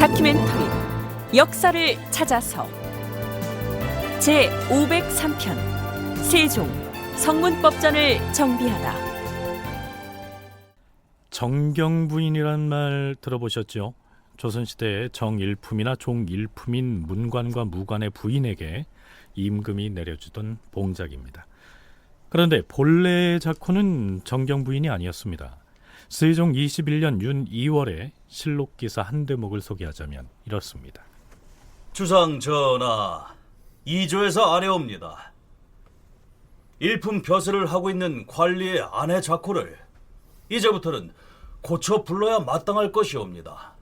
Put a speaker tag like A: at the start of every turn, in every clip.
A: 다큐멘터리 역사를 찾아서 제503편 세종 성문법전을 정비하다.
B: 정경부인이란 말 들어보셨죠? 조선시대의 정일품이나 종일품인 문관과 무관의 부인에게 임금이 내려주던 봉작입니다. 그런데 본래의 작호는 정경부인이 아니었습니다. 세종 21년 윤 2월에 실록기사 한 대목을 소개하자면 이렇습니다.
C: 주상 전하, 이조에서 아뢰옵니다. 일품 벼슬을 하고 있는 관리의 아내 자코를 이제부터는 고쳐 불러야 마땅할 것이옵니다.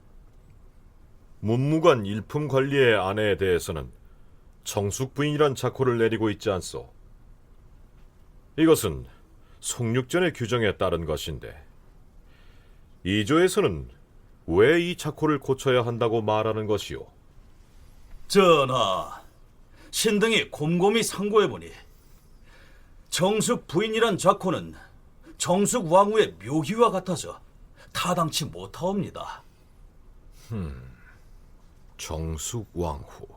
D: 문무관 일품 관리의 아내에 대해서는 정숙 부인이란 자코를 내리고 있지 않소. 이것은 송육전의 규정에 따른 것인데 이조에서는 왜 이 자코를 고쳐야 한다고 말하는 것이오?
C: 전하, 신등이 곰곰이 상고해보니 정숙 부인이란 자코는 정숙 왕후의 묘기와 같아서 타당치 못하옵니다.
D: 정숙 왕후,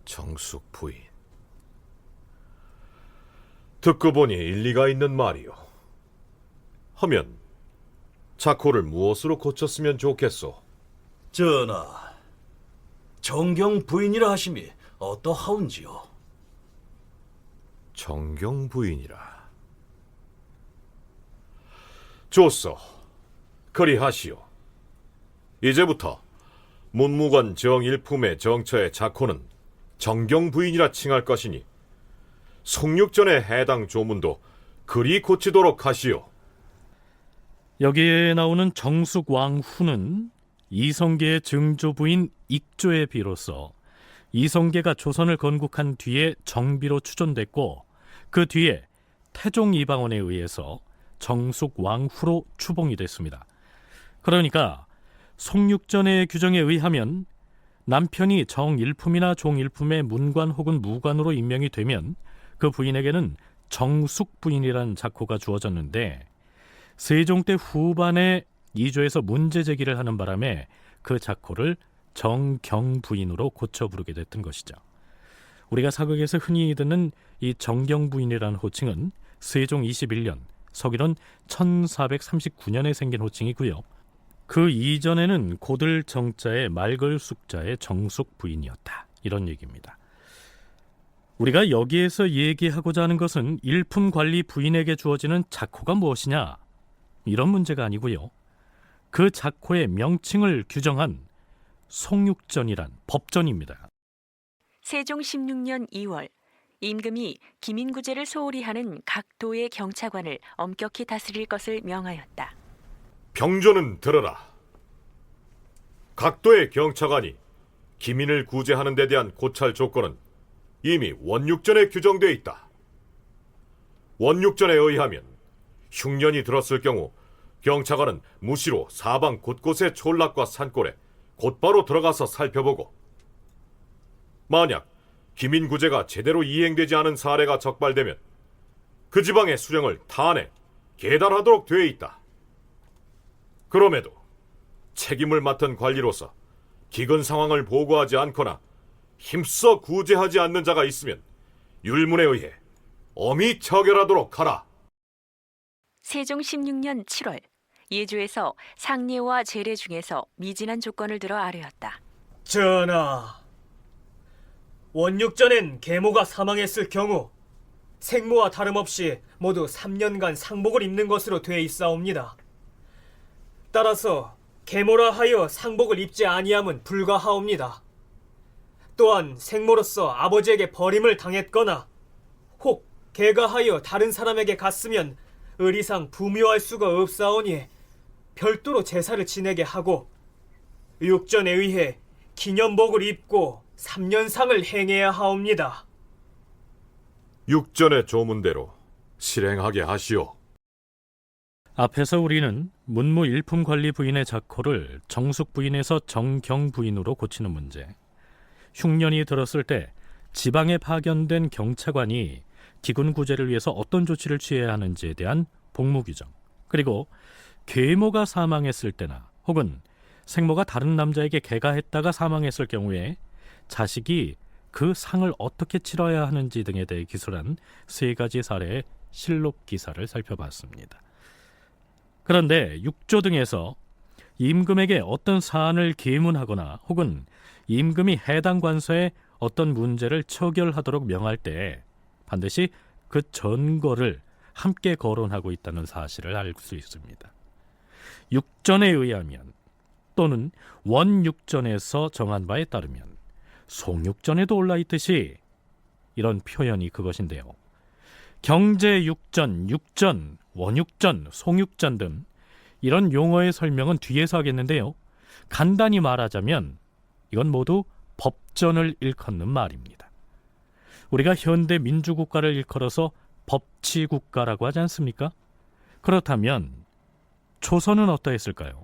D: 정숙 부인. 듣고 보니 일리가 있는 말이오. 하면 자코를 무엇으로 고쳤으면 좋겠소?
C: 전하, 정경 부인이라 하심이 어떠하운지요?
D: 정경 부인이라. 좋소. 그리하시오. 이제부터 문무관 정일품의 정처의 자코는 정경 부인이라 칭할 것이니 송육전의 해당 조문도 그리 고치도록 하시오.
B: 여기에 나오는 정숙 왕후는 이성계의 증조부인 익조에 비로소 이성계가 조선을 건국한 뒤에 정비로 추존됐고 그 뒤에 태종 이방원에 의해서 정숙 왕후로 추봉이 됐습니다. 그러니까 송육전의 규정에 의하면 남편이 정일품이나 종일품의 문관 혹은 무관으로 임명이 되면 그 부인에게는 정숙 부인이란 자코가 주어졌는데 세종 때 후반에 이조에서 문제 제기를 하는 바람에 그 자코를 정경 부인으로 고쳐 부르게 됐던 것이죠. 우리가 사극에서 흔히 듣는 이 정경 부인이라는 호칭은 세종 21년 서기론 1439년에 생긴 호칭이고요. 그 이전에는 고들 정자의 말걸 숙자의 정숙 부인이었다. 이런 얘기입니다. 우리가 여기에서 얘기하고자 하는 것은 일품 관리 부인에게 주어지는 자코가 무엇이냐, 이런 문제가 아니고요. 그 자코의 명칭을 규정한 송육전이란 법전입니다.
A: 세종 16년 2월 임금이 기민구제를 소홀히 하는 각 도의 경차관을 엄격히 다스릴 것을 명하였다.
D: 병조는 들어라. 각도의 경차관이 기민을 구제하는 데 대한 고찰 조건은 이미 원육전에 규정되어 있다. 원육전에 의하면 흉년이 들었을 경우 경차관은 무시로 사방 곳곳의 촌락과 산골에 곧바로 들어가서 살펴보고 만약 기민구제가 제대로 이행되지 않은 사례가 적발되면 그 지방의 수령을 탄핵, 계달하도록 되어 있다. 그럼에도 책임을 맡은 관리로서 기근 상황을 보고하지 않거나 힘써 구제하지 않는 자가 있으면 율문에 의해 엄히 처결하도록 하라.
A: 세종 16년 7월 예조에서 상례와 제례 중에서 미진한 조건을 들어 아뢰었다.
E: 전하, 원육전엔 계모가 사망했을 경우 생모와 다름없이 모두 3년간 상복을 입는 것으로 돼 있사옵니다. 따라서 계모라 하여 상복을 입지 아니함은 불가하옵니다. 또한 생모로서 아버지에게 버림을 당했거나 혹 개가하여 다른 사람에게 갔으면 의리상 부묘할 수가 없사오니 별도로 제사를 지내게 하고 육전에 의해 기념복을 입고 3년상을 행해야 하옵니다.
D: 육전의 조문대로 실행하게 하시오.
B: 앞에서 우리는 문무 일품 관리 부인의 자코를 정숙 부인에서 정경 부인으로 고치는 문제, 흉년이 들었을 때 지방에 파견된 경차관이 기근 구제를 위해서 어떤 조치를 취해야 하는지에 대한 복무 규정, 그리고 계모가 사망했을 때나 혹은 생모가 다른 남자에게 계가했다가 사망했을 경우에 자식이 그 상을 어떻게 치러야 하는지 등에 대해 기술한 3가지 사례의 실록 기사를 살펴봤습니다. 그런데 6조 등에서 임금에게 어떤 사안을 계문하거나 혹은 임금이 해당 관서에 어떤 문제를 처결하도록 명할 때 반드시 그 전거를 함께 거론하고 있다는 사실을 알 수 있습니다. 6전에 의하면 또는 원육전에서 정한 바에 따르면 송육전에도 올라있듯이 이런 표현이 그것인데요. 경제육전, 육전, 원육전, 송육전 등 이런 용어의 설명은 뒤에서 하겠는데요. 간단히 말하자면 이건 모두 법전을 일컫는 말입니다. 우리가 현대 민주국가를 일컬어서 법치국가라고 하지 않습니까? 그렇다면 조선은 어떠했을까요?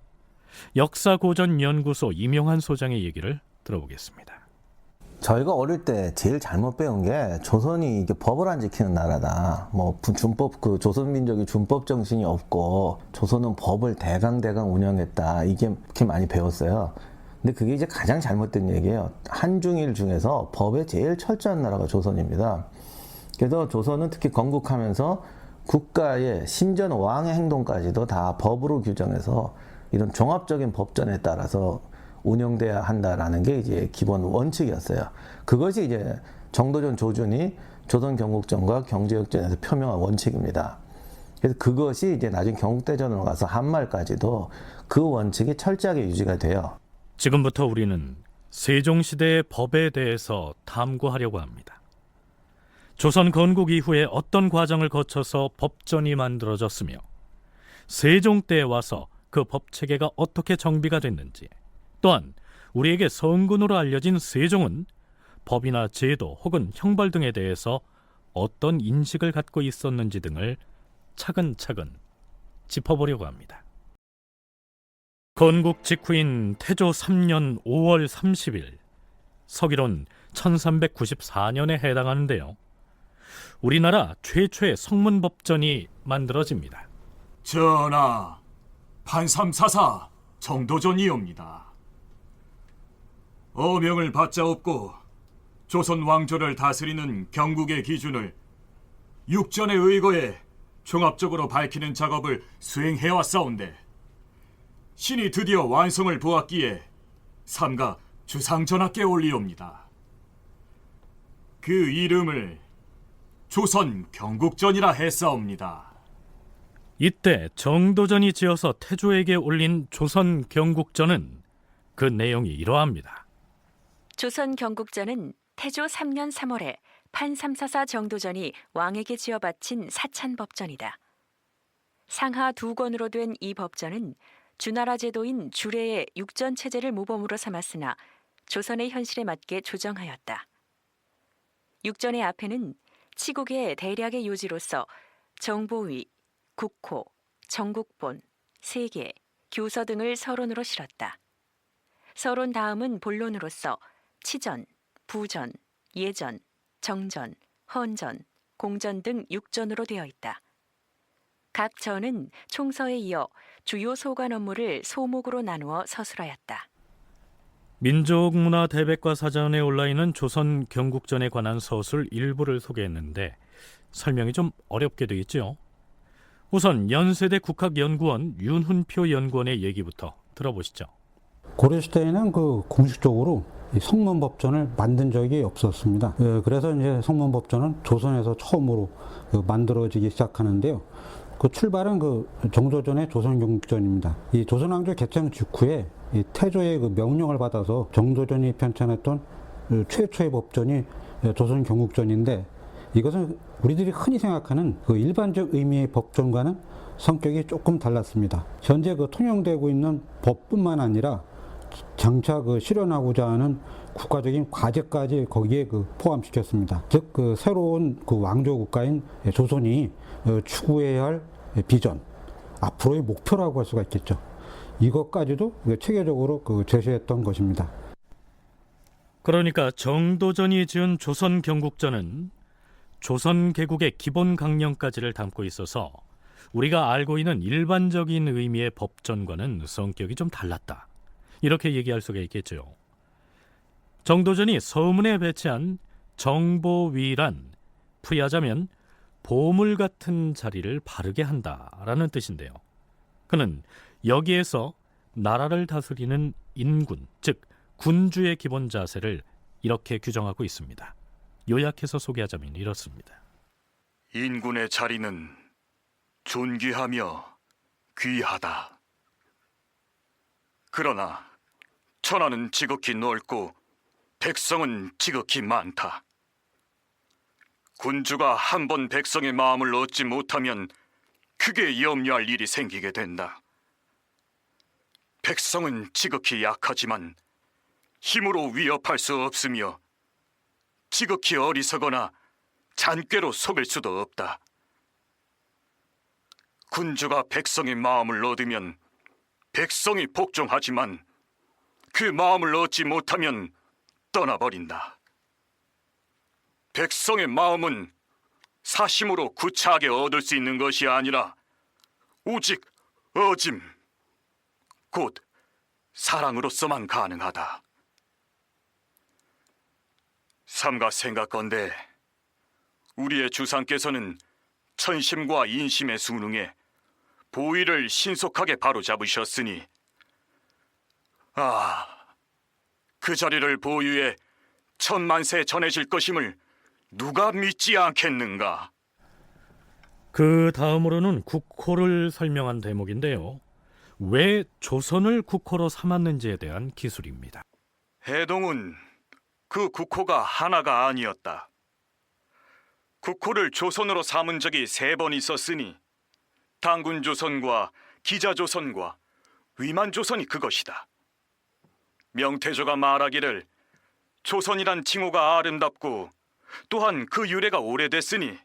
B: 역사고전연구소 이명환 소장의 얘기를 들어보겠습니다.
F: 저희가 어릴 때 제일 잘못 배운 게 조선이 이게 법을 안 지키는 나라다. 뭐 준법 그 조선 민족이 준법 정신이 없고 조선은 법을 대강 운영했다. 이렇게 많이 배웠어요. 근데 그게 이제 가장 잘못된 얘기예요. 한중일 중에서 법에 제일 철저한 나라가 조선입니다. 그래서 조선은 특히 건국하면서 국가의 심지어는 왕의 행동까지도 다 법으로 규정해서 이런 종합적인 법전에 따라서 운영돼야 한다라는 게 이제 기본 원칙이었어요. 그것이 이제 정도전 조준이 조선 경국전과 경제역전에서 표명한 원칙입니다. 그래서 그것이 이제 나중에 경국대전으로 가서 한말까지도 그 원칙이 철저하게 유지가 돼요.
B: 지금부터 우리는 세종시대의 법에 대해서 탐구하려고 합니다. 조선 건국 이후에 어떤 과정을 거쳐서 법전이 만들어졌으며 세종 때에 와서 그 법체계가 어떻게 정비가 됐는지, 또한 우리에게 성군으로 알려진 세종은 법이나 제도 혹은 형벌 등에 대해서 어떤 인식을 갖고 있었는지 등을 차근차근 짚어보려고 합니다. 건국 직후인 태조 3년 5월 30일, 서기론 1394년에 해당하는데요. 우리나라 최초의 성문법전이 만들어집니다.
G: 전하, 판삼사사 정도전이옵니다. 어명을 받자옵고 조선 왕조를 다스리는 경국의 기준을 육전에 의거해 종합적으로 밝히는 작업을 수행해왔사온데 신이 드디어 완성을 보았기에 삼가 주상전하께 올리옵니다. 그 이름을 조선 경국전이라 했사옵니다.
B: 이때 정도전이 지어서 태조에게 올린 조선 경국전은 그 내용이 이러합니다.
A: 조선 경국전은 태조 3년 3월에 판삼사사 정도전이 왕에게 지어 바친 사찬법전이다. 상하 2권으로 된 이 법전은 주나라 제도인 주례의 육전 체제를 모범으로 삼았으나 조선의 현실에 맞게 조정하였다. 육전의 앞에는 치국의 대략의 요지로서 정보위, 국호, 정국본, 세계, 교서 등을 서론으로 실었다. 서론 다음은 본론으로서 치전, 부전, 예전, 정전, 헌전, 공전 등 6전으로 되어 있다. 각 전은 총서에 이어 주요 소관 업무를 소목으로 나누어 서술하였다.
B: 민족문화대백과 사전에 올라있는 조선 경국전에 관한 서술 일부를 소개했는데 설명이 좀 어렵게 되어 있죠. 우선 연세대 국학연구원 윤훈표 연구원의 얘기부터 들어보시죠.
H: 고려시대에는 그 공식적으로 이 성문법전을 만든 적이 없었습니다. 그래서 이제 성문법전은 조선에서 처음으로 만들어지기 시작하는데요. 그 출발은 그 정도전의 조선경국전입니다. 이 조선왕조 개창 직후에 이 태조의 그 명령을 받아서 정도전이 편찬했던 최초의 법전이 조선경국전인데, 이것은 우리들이 흔히 생각하는 그 일반적 의미의 법전과는 성격이 조금 달랐습니다. 현재 그 통용되고 있는 법뿐만 아니라 장차 그 실현하고자 하는 국가적인 과제까지 거기에 그 포함시켰습니다. 즉 그 새로운 그 왕조 국가인 조선이 추구해야 할 비전, 앞으로의 목표라고 할 수가 있겠죠. 이것까지도 체계적으로 그 제시했던 것입니다.
B: 그러니까 정도전이 지은 조선 경국전은 조선 개국의 기본 강령까지를 담고 있어서 우리가 알고 있는 일반적인 의미의 법전과는 성격이 좀 달랐다, 이렇게 얘기할 수가 있겠죠. 정도전이 서문에 배치한 정보위란 풀이하자면 보물 같은 자리를 바르게 한다라는 뜻인데요. 그는 여기에서 나라를 다스리는 인군, 즉 군주의 기본 자세를 이렇게 규정하고 있습니다. 요약해서 소개하자면 이렇습니다.
I: 인군의 자리는 존귀하며 귀하다. 그러나 천하는 지극히 넓고 백성은 지극히 많다. 군주가 한 번 백성의 마음을 얻지 못하면 크게 염려할 일이 생기게 된다. 백성은 지극히 약하지만 힘으로 위협할 수 없으며 지극히 어리석거나 잔꾀로 속일 수도 없다. 군주가 백성의 마음을 얻으면 백성이 복종하지만 그 마음을 얻지 못하면 떠나버린다. 백성의 마음은 사심으로 구차하게 얻을 수 있는 것이 아니라 오직 어짐, 곧 사랑으로서만 가능하다. 삼가 생각건대 우리의 주상께서는 천심과 인심의 순응에 보위를 신속하게 바로잡으셨으니 그 자리를 보유해 천만세 전해질 것임을 누가 믿지 않겠는가?
B: 그 다음으로는 국호를 설명한 대목인데요. 왜 조선을 국호로 삼았는지에 대한 기술입니다.
I: 해동은 그 국호가 하나가 아니었다. 국호를 조선으로 삼은 적이 3번 있었으니 당군조선과 기자조선과 위만조선이 그것이다. 명태조가 말하기를 조선이란 칭호가 아름답고 또한 그 유래가 오래됐으니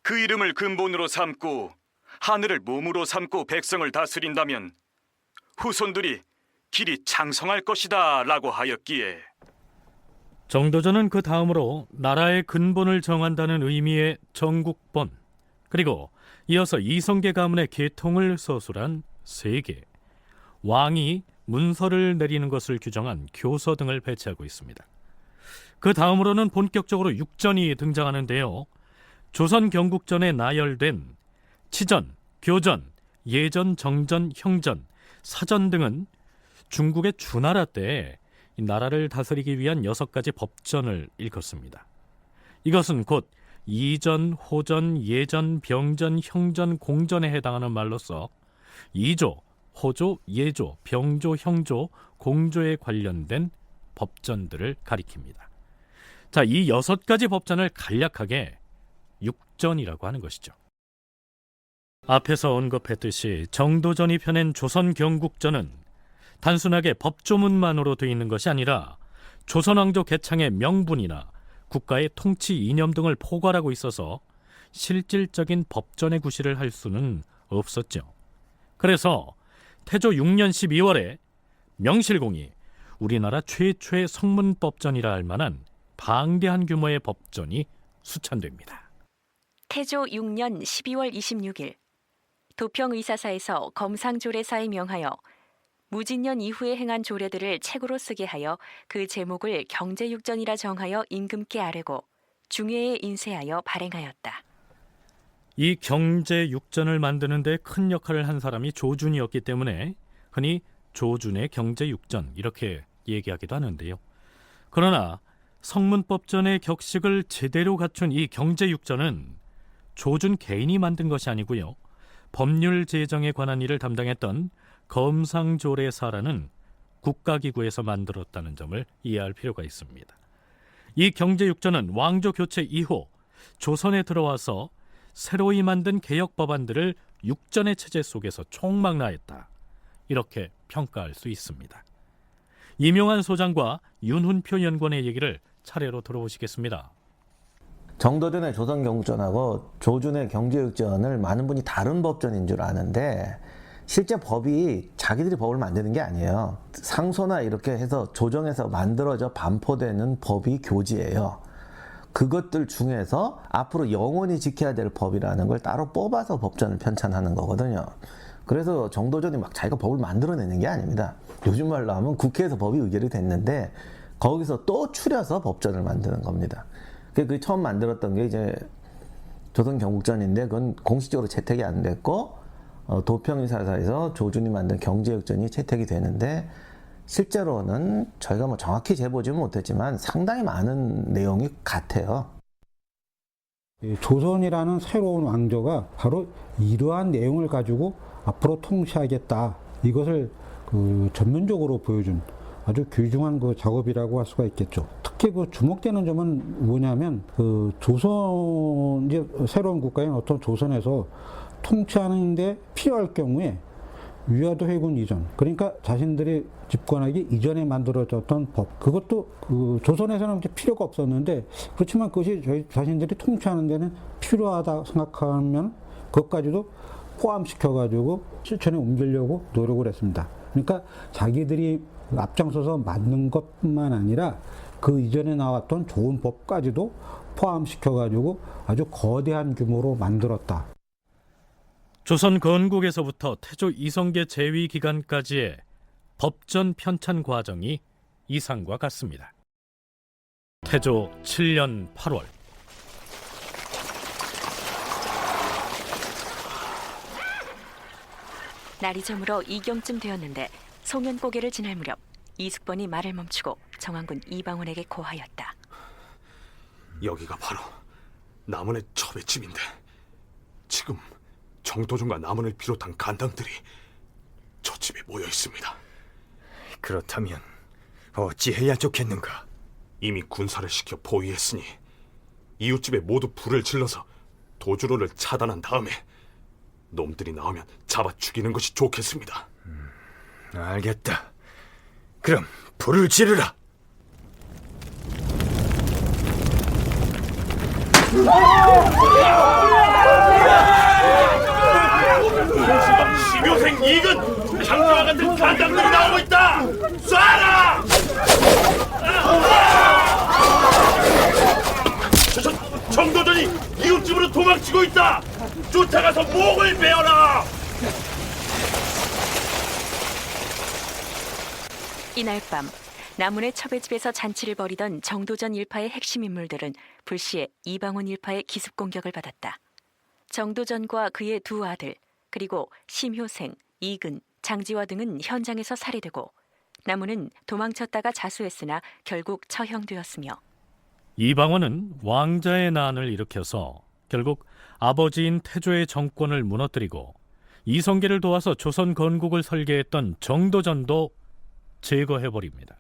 I: 그 이름을 근본으로 삼고 하늘을 몸으로 삼고 백성을 다스린다면 후손들이 길이 장성할 것이다 라고 하였기에
B: 정도전은 그 다음으로 나라의 근본을 정한다는 의미의 정국본, 그리고 이어서 이성계 가문의 계통을 서술한 세계, 왕이 문서를 내리는 것을 규정한 교서 등을 배치하고 있습니다. 그 다음으로는 본격적으로 육전이 등장하는데요. 조선 경국전에 나열된 치전, 교전, 예전, 정전, 형전, 사전 등은 중국의 주나라 때 이 나라를 다스리기 위한 6가지 법전을 일컫습니다. 이것은 곧 이전, 호전, 예전, 병전, 형전, 공전에 해당하는 말로서 이조, 호조, 예조, 병조, 형조, 공조에 관련된 법전들을 가리킵니다. 자, 이 6가지 법전을 간략하게 육전이라고 하는 것이죠. 앞에서 언급했듯이 정도전이 펴낸 조선 경국전은 단순하게 법조문만으로 되어 있는 것이 아니라 조선왕조 개창의 명분이나 국가의 통치 이념 등을 포괄하고 있어서 실질적인 법전의 구실을 할 수는 없었죠. 그래서 태조 6년 12월에 명실공히 우리나라 최초의 성문법전이라 할 만한 방대한 규모의 법전이 수찬됩니다.
A: 태조 6년 12월 26일 도평의사사에서 검상조례사에 명하여 무진년 이후에 행한 조례들을 책으로 쓰게 하여 그 제목을 경제육전이라 정하여 임금께 아뢰고 중회에 인쇄하여 발행하였다.
B: 이 경제육전을 만드는 데 큰 역할을 한 사람이 조준이었기 때문에 흔히 조준의 경제육전 이렇게 얘기하기도 하는데요. 그러나 성문법전의 격식을 제대로 갖춘 이 경제육전은 조준 개인이 만든 것이 아니고요. 법률 제정에 관한 일을 담당했던 검상조례사라는 국가기구에서 만들었다는 점을 이해할 필요가 있습니다. 이 경제육전은 왕조 교체 이후 조선에 들어와서 새로이 만든 개혁 법안들을 육전의 체제 속에서 총망라했다. 이렇게 평가할 수 있습니다. 이명환 소장과 윤훈표 연구원의 얘기를 차례로 들어보시겠습니다.
F: 정도전의 조선경국전하고 조준의 경제육전을 많은 분이 다른 법전인 줄 아는데 실제 법이 자기들이 법을 만드는 게 아니에요. 상소나 이렇게 해서 조정해서 만들어져 반포되는 법이 교지예요. 그것들 중에서 앞으로 영원히 지켜야 될 법이라는 걸 따로 뽑아서 법전을 편찬하는 거거든요. 그래서 정도전이 막 자기가 법을 만들어내는 게 아닙니다. 요즘 말로 하면 국회에서 법이 의결이 됐는데 거기서 또 추려서 법전을 만드는 겁니다. 그 처음 만들었던 게 이제 조선 경국전인데 그건 공식적으로 채택이 안 됐고 도평의사사에서 조준이 만든 경제역전이 채택이 되는데 실제로는 저희가 뭐 정확히 재보지는 못했지만 상당히 많은 내용이 같아요.
H: 조선이라는 새로운 왕조가 바로 이러한 내용을 가지고 앞으로 통치하겠다. 이것을 전면적으로 보여준 아주 귀중한 작업이라고 할 수가 있겠죠. 특히 주목되는 점은 뭐냐면 조선 이제 새로운 국가인 어떤 조선에서 통치하는데 필요할 경우에 위화도 회군 이전, 그러니까 자신들이 집권하기 이전에 만들어졌던 법, 그것도 조선에서는 필요가 없었는데 그렇지만 그것이 저희 자신들이 통치하는 데는 필요하다 생각하면 그것까지도 포함시켜가지고 실천에 옮기려고 노력을 했습니다. 그러니까 자기들이 앞장서서 만든 것뿐만 아니라 그 이전에 나왔던 좋은 법까지도 포함시켜가지고 아주 거대한 규모로 만들었다.
B: 조선 건국에서부터 태조 이성계 재위 기간까지의 법전 편찬 과정이 이상과 같습니다. 태조 7년 8월
A: 날이 저물어 이경쯤 되었는데 송연고개를 지날 무렵 이숙번이 말을 멈추고 정한군 이방원에게 고하였다.
J: 여기가 바로 남원의 첩의집인데 지금 정도전과 남원을 비롯한 간당들이 저 집에 모여 있습니다.
K: 그렇다면 어찌해야 좋겠는가?
J: 이미 군사를 시켜 포위했으니 이웃집에 모두 불을 질러서 도주로를 차단한 다음에 놈들이 나오면 잡아 죽이는 것이 좋겠습니다.
K: 알겠다. 그럼 불을 지르라.
J: 심효생 이근 장교와 같은 간당들이 나오고 있다. 쏴라! 정도전이 이웃집으로 도망치고 있다. 쫓아가서 목을 베어라.
A: 이날 밤 남원의 첩의집에서 잔치를 벌이던 정도전 일파의 핵심 인물들은 불시에 이방원 일파의 기습 공격을 받았다. 정도전과 그의 두 아들 그리고 심효생, 이근, 장지화 등은 현장에서 살해되고 남원은 도망쳤다가 자수했으나 결국 처형되었으며
B: 이방원은 왕자의 난을 일으켜서 결국 아버지인 태조의 정권을 무너뜨리고 이성계를 도와서 조선 건국을 설계했던 정도전도 제거해버립니다.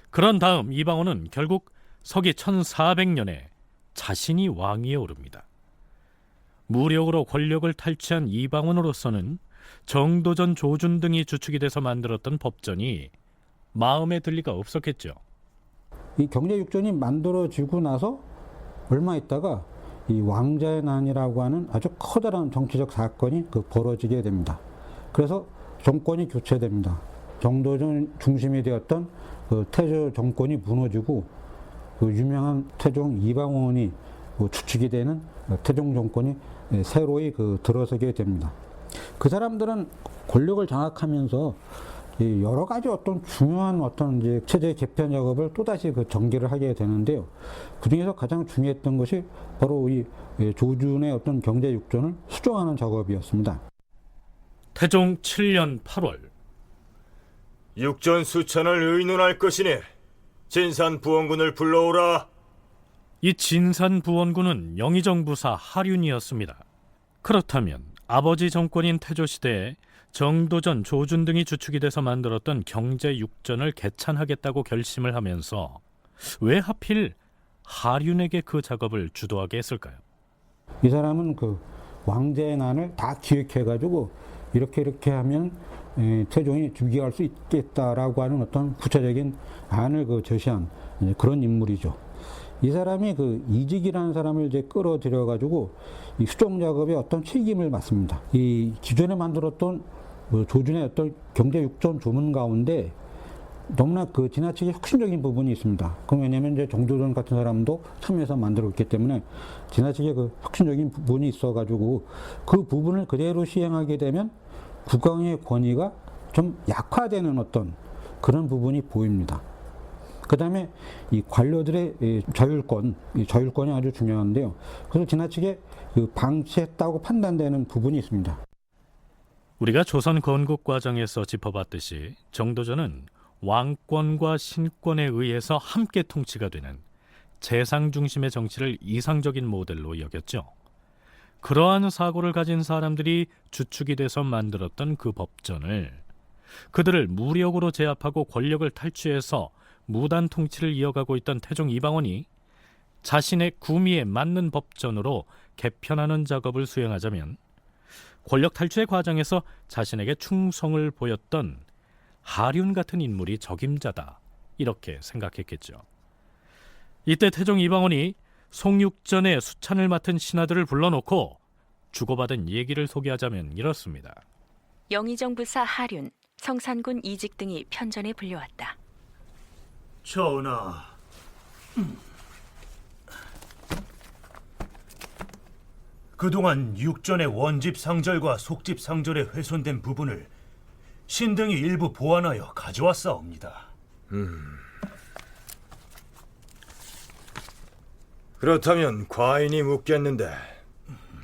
B: 그런 다음 이방원은 결국 서기 1400년에 자신이 왕위에 오릅니다. 무력으로 권력을 탈취한 이방원으로서는 정도전, 조준 등이 주축이 돼서 만들었던 법전이 마음에 들 리가 없었겠죠.
H: 이 경제육전이 만들어지고 나서 얼마 있다가 이 왕자의 난이라고 하는 아주 커다란 정치적 사건이 벌어지게 됩니다. 그래서 정권이 교체됩니다. 정도전 중심이 되었던 태조 정권이 무너지고 유명한 태종 이방원이 주축이 되는 태종 정권이 새로이 들어서게 됩니다. 그 사람들은 권력을 장악하면서 여러 가지 어떤 중요한 이제 체제 개편 작업을 또다시 전개를 하게 되는데요. 그 중에서 가장 중요했던 것이 바로 이 조준의 어떤 경제 육전을 수정하는 작업이었습니다.
B: 태종 7년 8월
K: 육전 수찬을 의논할 것이니 진산 부원군을 불러오라.
B: 이 진산 부원군은 영의정부사 하륜이었습니다. 그렇다면 아버지 정권인 태조 시대에 정도전, 조준 등이 주축이 돼서 만들었던 경제 육전을 개찬하겠다고 결심을 하면서 왜 하필 하륜에게 그 작업을 주도하게 했을까요?
H: 이 사람은 왕자의 난을 다 기획해가지고 이렇게 하면 태종이 즉위할 수 있겠다라고 하는 어떤 구체적인 안을 제시한 그런 인물이죠. 이 사람이 이직이라는 사람을 이제 끌어들여가지고 이 수정 작업에 어떤 책임을 맡습니다. 이 기존에 만들었던 조준의 어떤 경제 육전 조문 가운데 너무나 지나치게 혁신적인 부분이 있습니다. 그럼 왜냐하면 이제 정도전 같은 사람도 참여해서 만들었기 때문에 지나치게 혁신적인 부분이 있어가지고 그 부분을 그대로 시행하게 되면 국왕의 권위가 좀 약화되는 어떤 그런 부분이 보입니다. 그 다음에 이 관료들의 이 저율권이 아주 중요한데요. 그래서 지나치게 방치했다고 판단되는 부분이 있습니다.
B: 우리가 조선 건국 과정에서 짚어봤듯이 정도전은 왕권과 신권에 의해서 함께 통치가 되는 재상 중심의 정치를 이상적인 모델로 여겼죠. 그러한 사고를 가진 사람들이 주축이 돼서 만들었던 그 법전을 그들을 무력으로 제압하고 권력을 탈취해서 무단 통치를 이어가고 있던 태종 이방원이 자신의 구미에 맞는 법전으로 개편하는 작업을 수행하자면 권력 탈취의 과정에서 자신에게 충성을 보였던 하륜 같은 인물이 적임자다, 이렇게 생각했겠죠. 이때 태종 이방원이 송육전의 수찬을 맡은 신하들을 불러놓고 주고받은 얘기를 소개하자면 이렇습니다.
A: 영의정부사 하륜, 성산군 이직 등이 편전에 불려왔다.
C: 전하, 그동안 육전의 원집 상절과 속집 상절에 훼손된 부분을 신등이 일부 보완하여 가져왔사옵니다.
K: 그렇다면 과인이 묻겠는데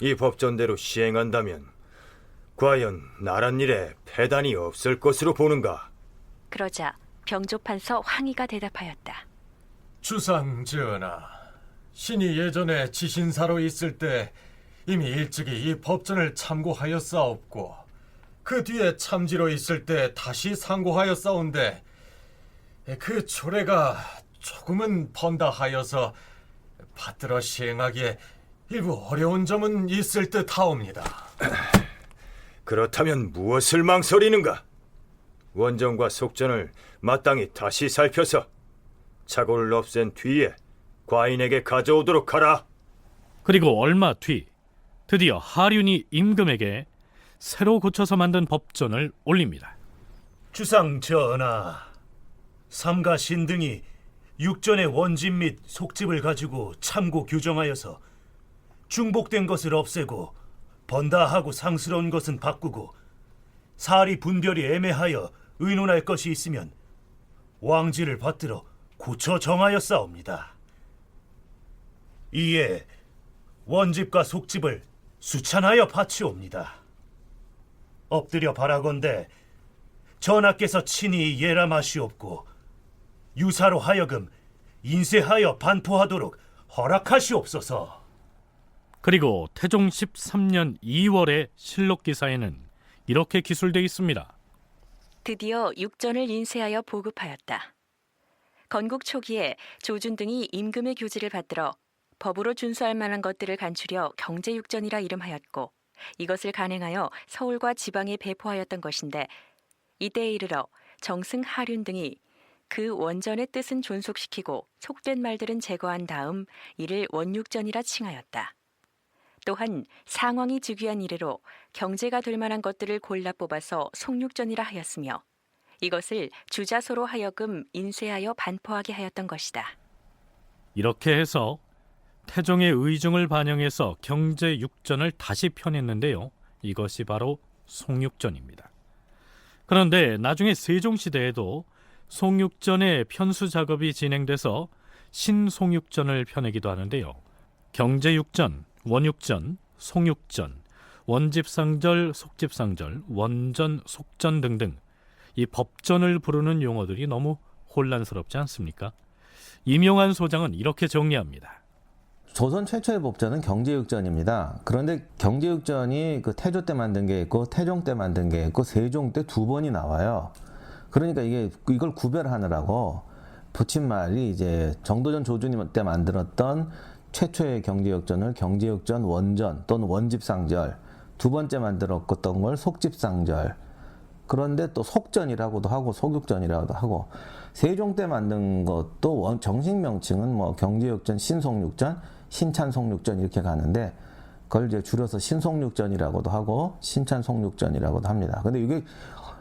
K: 이 법전대로 시행한다면 과연 나랏일에 폐단이 없을 것으로 보는가?
A: 그러자 병조판서 황희가 대답하였다.
L: 주상 전하, 신이 예전에 지신사로 있을 때 이미 일찍이 이 법전을 참고하였사옵고 그 뒤에 참지로 있을 때 다시 상고하였사온데 그 조례가 조금은 번다하여서 받들어 시행하기에 일부 어려운 점은 있을 듯하옵니다.
K: 그렇다면 무엇을 망설이는가? 원전과 속전을 마땅히 다시 살펴서 착오를 없앤 뒤에 과인에게 가져오도록 하라.
B: 그리고 얼마 뒤 드디어 하륜이 임금에게 새로 고쳐서 만든 법전을 올립니다.
C: 주상 전하, 삼가 신등이 육전의 원집 및 속집을 가지고 참고 규정하여서 중복된 것을 없애고 번다하고 상스러운 것은 바꾸고 사리 분별이 애매하여 의논할 것이 있으면 왕지를 받들어 고쳐 정하였사옵니다. 이에 원집과 속집을 수찬하여 바치옵니다. 엎드려 바라건대 전하께서 친히 예람하시옵고 유사로 하여금 인쇄하여 반포하도록 허락하시옵소서.
B: 그리고 태종 13년 2월의 실록 기사에는 이렇게 기술되어 있습니다.
A: 드디어 육전을 인쇄하여 보급하였다. 건국 초기에 조준 등이 임금의 교지를 받들어 법으로 준수할 만한 것들을 간추려 경제육전이라 이름하였고 이것을 간행하여 서울과 지방에 배포하였던 것인데 이때에 이르러 정승 하륜 등이 그 원전의 뜻은 존속시키고 속된 말들은 제거한 다음 이를 원육전이라 칭하였다. 또한 상왕이 즉위한 이래로 경제가 될 만한 것들을 골라 뽑아서 송육전이라 하였으며 이것을 주자소로 하여금 인쇄하여 반포하게 하였던 것이다.
B: 이렇게 해서 태종의 의중을 반영해서 경제육전을 다시 펴냈는데요. 이것이 바로 송육전입니다. 그런데 나중에 세종시대에도 송육전의 편수 작업이 진행돼서 신송육전을 펴내기도 하는데요. 경제육전, 원육전, 송육전, 원집상절, 속집상절, 원전, 속전 등등 이 법전을 부르는 용어들이 너무 혼란스럽지 않습니까? 임용환 소장은 이렇게 정리합니다.
F: 조선 최초의 법전은 경제육전입니다. 그런데 경제육전이 그 태조 때 만든 게 있고 태종 때 만든 게 있고 세종 때 두 번이 나와요. 그러니까 이걸 구별하느라고 붙임말이 이제 정도전 조준 때 만들었던 최초의 경제육전을 경제육전 원전 또는 원집상절, 두 번째 만들었던 걸 속집상절, 그런데 또 속전이라고도 하고 속육전이라고도 하고 세종 때 만든 것도 정식 명칭은 뭐 경제육전, 신송육전, 신찬송육전 이렇게 가는데 그걸 이제 줄여서 신송육전이라고도 하고 신찬송육전이라고도 합니다. 근데 이게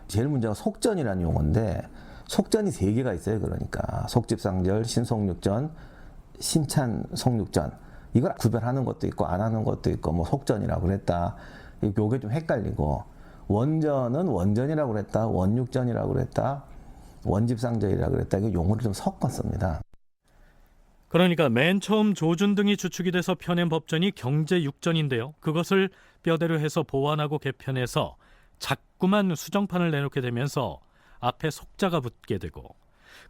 F: 제일 문제가 속전이라는 용어인데 속전이 세 개가 있어요. 그러니까 속집상절, 신송육전, 신찬송육전 이걸 구별하는 것도 있고 안 하는 것도 있고 뭐 속전이라고 그랬다. 요게 좀 헷갈리고 원전은 원전이라고 그랬다, 원육전이라고 그랬다, 원집상전이라고 그랬다. 이거 용어를 좀 섞었습니다.
B: 그러니까 맨 처음 조준 등이 주축이 돼서 펴낸 법전이 경제육전인데요. 그것을 뼈대로 해서 보완하고 개편해서 자꾸만 수정판을 내놓게 되면서 앞에 속자가 붙게 되고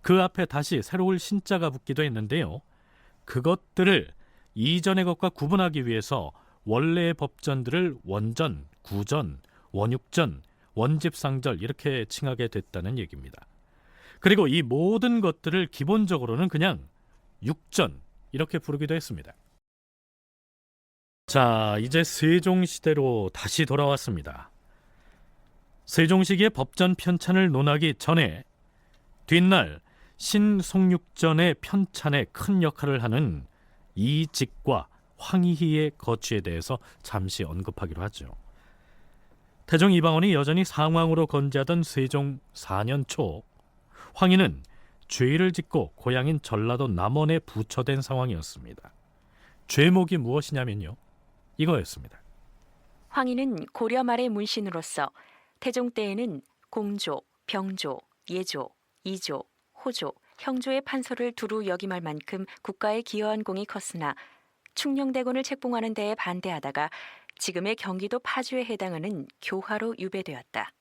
B: 그 앞에 다시 새로운 신자가 붙기도 했는데요. 그것들을 이전의 것과 구분하기 위해서 원래의 법전들을 원전, 구전, 원육전, 원집상절 이렇게 칭하게 됐다는 얘기입니다. 그리고 이 모든 것들을 기본적으로는 그냥 육전 이렇게 부르기도 했습니다. 자, 이제 세종시대로 다시 돌아왔습니다. 세종시기의 법전 편찬을 논하기 전에 뒷날 신송육전의 편찬에 큰 역할을 하는 이직과 황희희의 거취에 대해서 잠시 언급하기로 하죠. 태종 이방원이 여전히 상왕으로 건재하던 세종 4년 초 황희는 죄를 짓고 고향인 전라도 남원에 부처된 상황이었습니다. 죄목이 무엇이냐면요, 이거였습니다.
A: 황희는 고려 말의 문신으로서 태종 때에는 공조, 병조, 예조, 이조, 호조, 형조의 판서를 두루 역임할 만큼 국가에 기여한 공이 컸으나 충녕대군을 책봉하는 데에 반대하다가 지금의 경기도 파주에 해당하는 교화로 유배되었다.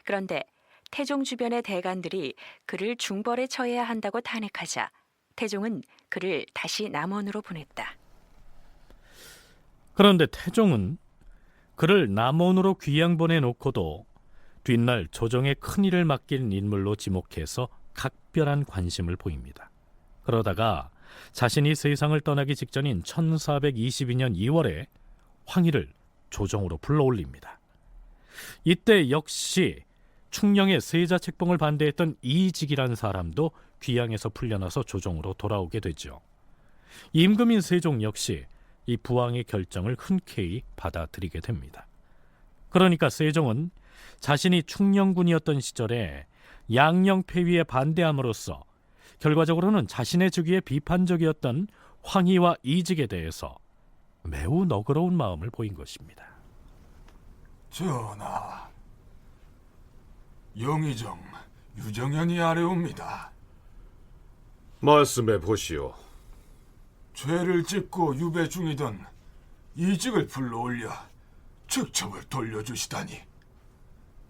A: 그런데 태종 주변의 대간들이 그를 중벌에 처해야 한다고 탄핵하자 태종은 그를 다시 남원으로 보냈다.
B: 그런데 태종은 그를 남원으로 귀양 보내놓고도 뒷날 조정에 큰일을 맡긴 인물로 지목해서 각별한 관심을 보입니다. 그러다가 자신이 세상을 떠나기 직전인 1422년 2월에 황희를 조정으로 불러올립니다. 이때 역시 충녕의 세자 책봉을 반대했던 이직이라는 사람도 귀양에서 풀려나서 조정으로 돌아오게 되죠. 임금인 세종 역시 이 부왕의 결정을 흔쾌히 받아들이게 됩니다. 그러니까 세종은 자신이 충녕군이었던 시절에 양령 폐위에 반대함으로써 결과적으로는 자신의 즉위에 비판적이었던 황희와 이직에 대해서 매우 너그러운 마음을 보인 것입니다.
G: 전하, 영의정 유정현이 아뢰옵니다.
D: 말씀해 보시오.
G: 죄를 짓고 유배 중이던 이직을 불러올려 직첩을 돌려주시다니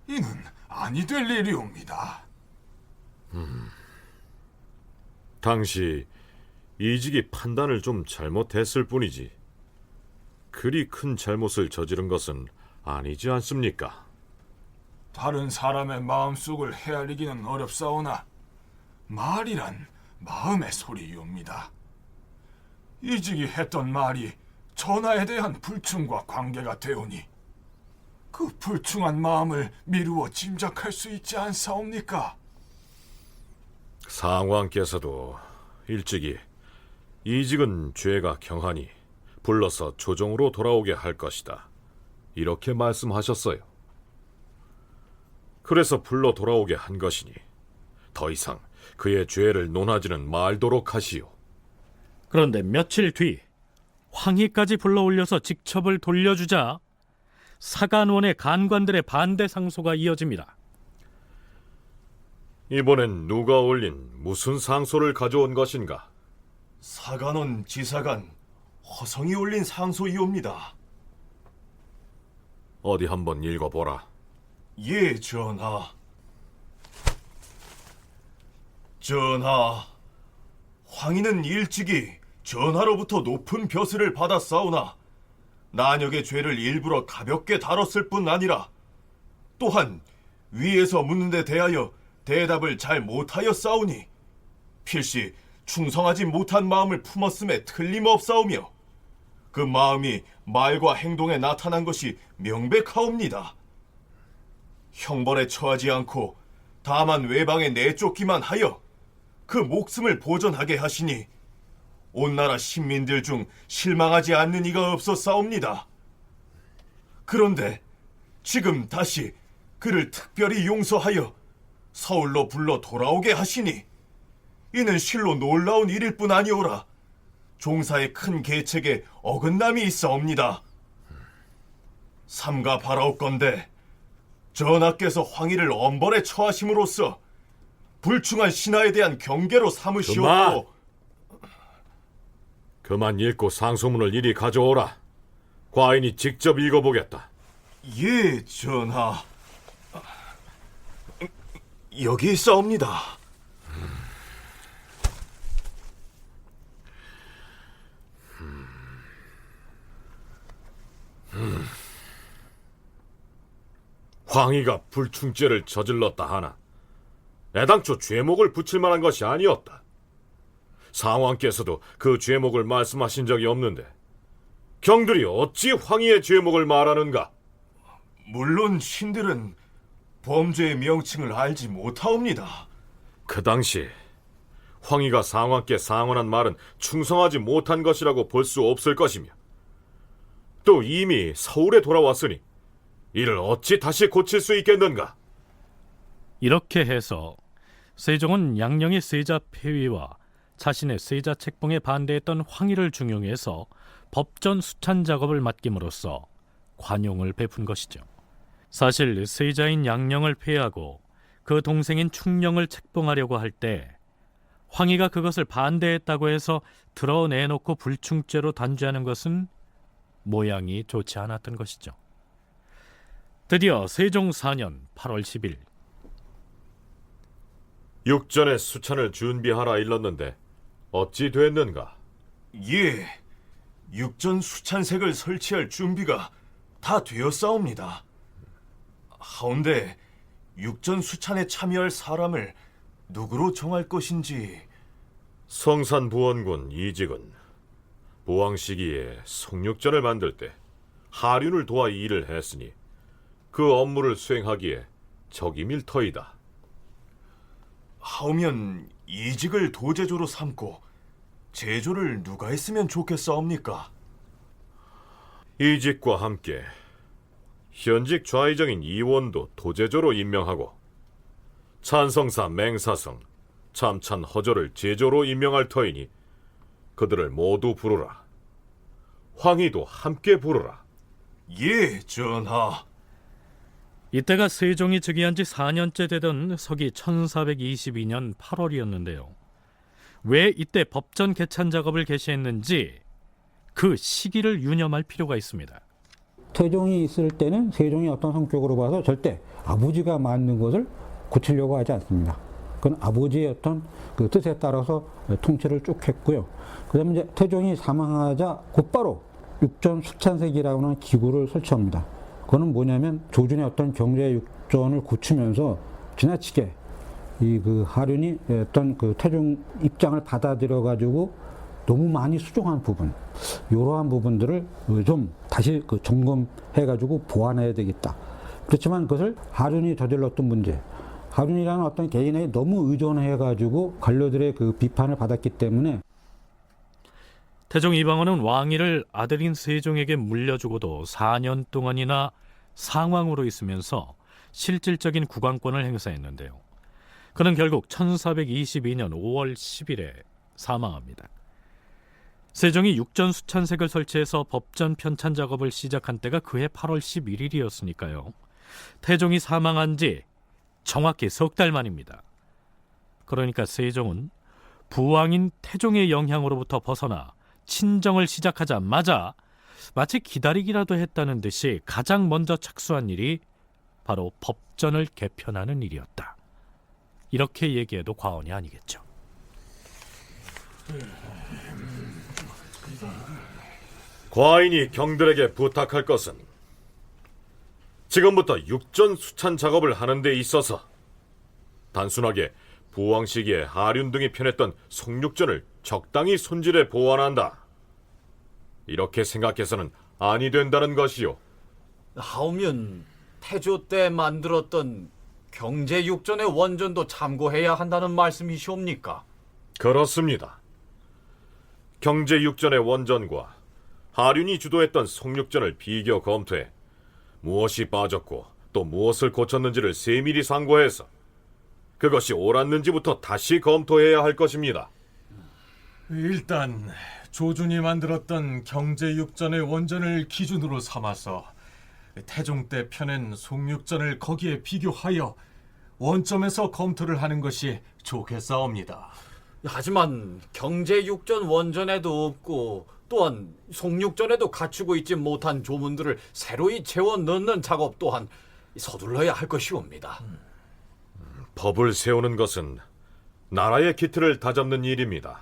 G: 이는 아니 될 일이옵니다.
D: 당시 이직이 판단을 좀 잘못했을 뿐이지 그리 큰 잘못을 저지른 것은 아니지 않습니까?
G: 다른 사람의 마음속을 헤아리기는 어렵사오나 말이란 마음의 소리이옵니다. 이직이 했던 말이 전하에 대한 불충과 관계가 되오니 그 불충한 마음을 미루어 짐작할 수 있지 않사옵니까?
D: 상왕께서도 일찍이 이직은 죄가 경하니 불러서 조정으로 돌아오게 할 것이다, 이렇게 말씀하셨어요. 그래서 불러 돌아오게 한 것이니 더 이상 그의 죄를 논하지는 말도록 하시오.
B: 그런데 며칠 뒤 황희까지 불러올려서 직첩을 돌려주자 사간원의 간관들의 반대 상소가 이어집니다.
D: 이번엔 누가 올린 무슨 상소를 가져온 것인가?
C: 사간원 지사관 허성이 올린 상소이옵니다.
D: 어디 한번 읽어보라.
C: 예, 전하. 전하, 황희는 일찍이 전하로부터 높은 벼슬을 받았사오나 난역의 죄를 일부러 가볍게 다뤘을 뿐 아니라 또한 위에서 묻는 데 대하여 대답을 잘 못하였사오니 필시 충성하지 못한 마음을 품었음에 틀림없사오며 그 마음이 말과 행동에 나타난 것이 명백하옵니다. 형벌에 처하지 않고 다만 외방에 내쫓기만 하여 그 목숨을 보전하게 하시니 온 나라 신민들 중 실망하지 않는 이가 없었사옵니다. 그런데 지금 다시 그를 특별히 용서하여 서울로 불러 돌아오게 하시니 이는 실로 놀라운 일일 뿐 아니오라 종사의 큰 계책에 어긋남이 있사옵니다. 삼가 바라옵건대 전하께서 황희를 엄벌에 처하심으로써 불충한 신하에 대한 경계로 삼으시었고
D: 그만 읽고 상소문을 이리 가져오라. 과인이 직접 읽어보겠다.
C: 예, 전하. 여기 있사옵니다.
D: 황희가 불충죄를 저질렀다 하나 애당초 죄목을 붙일 만한 것이 아니었다. 상왕께서도 그 죄목을 말씀하신 적이 없는데 경들이 어찌 황희의 죄목을 말하는가?
C: 물론 신들은 범죄의 명칭을 알지 못하옵니다.
D: 그 당시 황희가 상왕께 상언한 말은 충성하지 못한 것이라고 볼 수 없을 것이며 또 이미 서울에 돌아왔으니 이를 어찌 다시 고칠 수 있겠는가?
B: 이렇게 해서 세종은 양령의 세자 폐위와 자신의 세자 책봉에 반대했던 황희를 중용해서 법전 수찬 작업을 맡김으로써 관용을 베푼 것이죠. 사실 세자인 양령을 폐하고 그 동생인 충령을 책봉하려고 할 때 황희가 그것을 반대했다고 해서 드러내놓고 불충죄로 단죄하는 것은 모양이 좋지 않았던 것이죠. 드디어 세종 4년 8월 10일
D: 육전의 수찬을 준비하라 일렀는데 어찌 됐는가?
C: 예, 육전 수찬색을 설치할 준비가 다 되었사옵니다. 하운데 육전 수찬에 참여할 사람을 누구로 정할 것인지.
D: 성산부원군 이직은 보왕 시기에 송육전을 만들 때 하륜을 도와 일을 했으니 그 업무를 수행하기에 적임일 터이다.
C: 하오면 이직을 도제조로 삼고 제조를 누가 했으면 좋겠사옵니까?
D: 이직과 함께 현직 좌의정인 이원도 도제조로 임명하고 찬성사 맹사성, 참찬 허조를 제조로 임명할 터이니 그들을 모두 부르라. 황희도 함께 부르라.
C: 예, 전하.
B: 이때가 세종이 즉위한 지 4년째 되던 서기 1422년 8월이었는데요. 왜 이때 법전 개찬 작업을 개시했는지 그 시기를 유념할 필요가 있습니다.
H: 태종이 있을 때는 세종이 어떤 성격으로 봐서 절대 아버지가 만든 것을 고치려고 하지 않습니다. 그건 아버지의 어떤 그 뜻에 따라서 통치를 쭉 했고요. 그 다음에 이제 태종이 사망하자 곧바로 육전 수찬색이라고 하는 기구를 설치합니다. 그거는 뭐냐면 조준의 어떤 경제 육전을 고치면서 지나치게 이 그 하륜이 어떤 그 태종 입장을 받아들여 가지고 너무 많이 수정한 부분, 이러한 부분들을 좀 다시 그 점검해 가지고 보완해야 되겠다. 그렇지만 그것을 하륜이 저질렀던 문제, 하륜이라는 어떤 개인에 너무 의존해 가지고 관료들의 그 비판을 받았기 때문에
B: 태종 이방원은 왕위를 아들인 세종에게 물려주고도 4년 동안이나 상왕으로 있으면서 실질적인 국왕권을 행사했는데요. 그는 결국 1422년 5월 10일에 사망합니다. 세종이 육전 수찬색을 설치해서 법전 편찬 작업을 시작한 때가 그해 8월 11일이었으니까요. 태종이 사망한 지 정확히 석 달 만입니다. 그러니까 세종은 부왕인 태종의 영향으로부터 벗어나 친정을 시작하자마자 마치 기다리기라도 했다는 듯이 가장 먼저 착수한 일이 바로 법전을 개편하는 일이었다. 이렇게 얘기해도 과언이 아니겠죠.
D: 과인이 경들에게 부탁할 것은 지금부터 육전 수찬 작업을 하는 데 있어서 단순하게 부왕 시기에 하륜 등이 편했던 송육전을 적당히 손질해 보완한다. 이렇게 생각해서는 아니 된다는 것이요.
M: 하오면 태조 때 만들었던 경제육전의 원전도 참고해야 한다는 말씀이시옵니까?
D: 그렇습니다. 경제육전의 원전과 하륜이 주도했던 송육전을 비교 검토해 무엇이 빠졌고 또 무엇을 고쳤는지를 세밀히 상고해서 그것이 옳았는지부터 다시 검토해야 할 것입니다.
L: 일단 조준이 만들었던 경제육전의 원전을 기준으로 삼아서 태종 때 펴낸 송육전을 거기에 비교하여 원점에서 검토를 하는 것이 좋겠사옵니다.
M: 하지만 경제육전 원전에도 없고 또한 송육전에도 갖추고 있지 못한 조문들을 새로이 채워 넣는 작업 또한 서둘러야 할 것이옵니다.
D: 법을 세우는 것은 나라의 기틀을 다잡는 일입니다.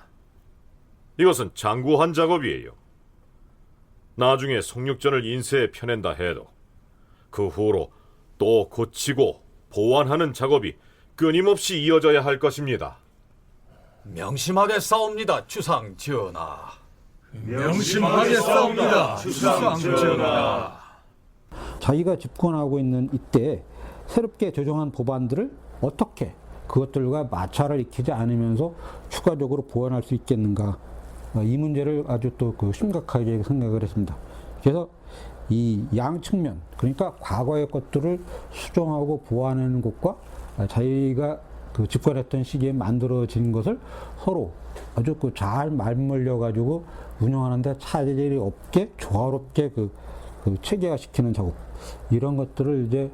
D: 이것은 장구한 작업이에요. 나중에 송육전을 인쇄에 펴낸다 해도 그 후로 또 고치고 보완하는 작업이 끊임없이 이어져야 할 것입니다.
M: 명심하겠사옵니다, 주상 전하.
L: 명심하겠사옵니다, 주상 전하.
H: 자기가 집권하고 있는 이때 새롭게 조정한 법안들을 어떻게 그것들과 마찰을 익히지 않으면서 추가적으로 보완할 수 있겠는가, 이 문제를 아주 또 심각하게 생각을 했습니다. 그래서 이 양측면, 그러니까 과거의 것들을 수정하고 보완하는 것과 자기가 집권했던 시기에 만들어진 것을 서로 아주 잘 맞물려 가지고 운영하는데 차질이 없게 조화롭게 체계화시키는 작업, 이런 것들을 이제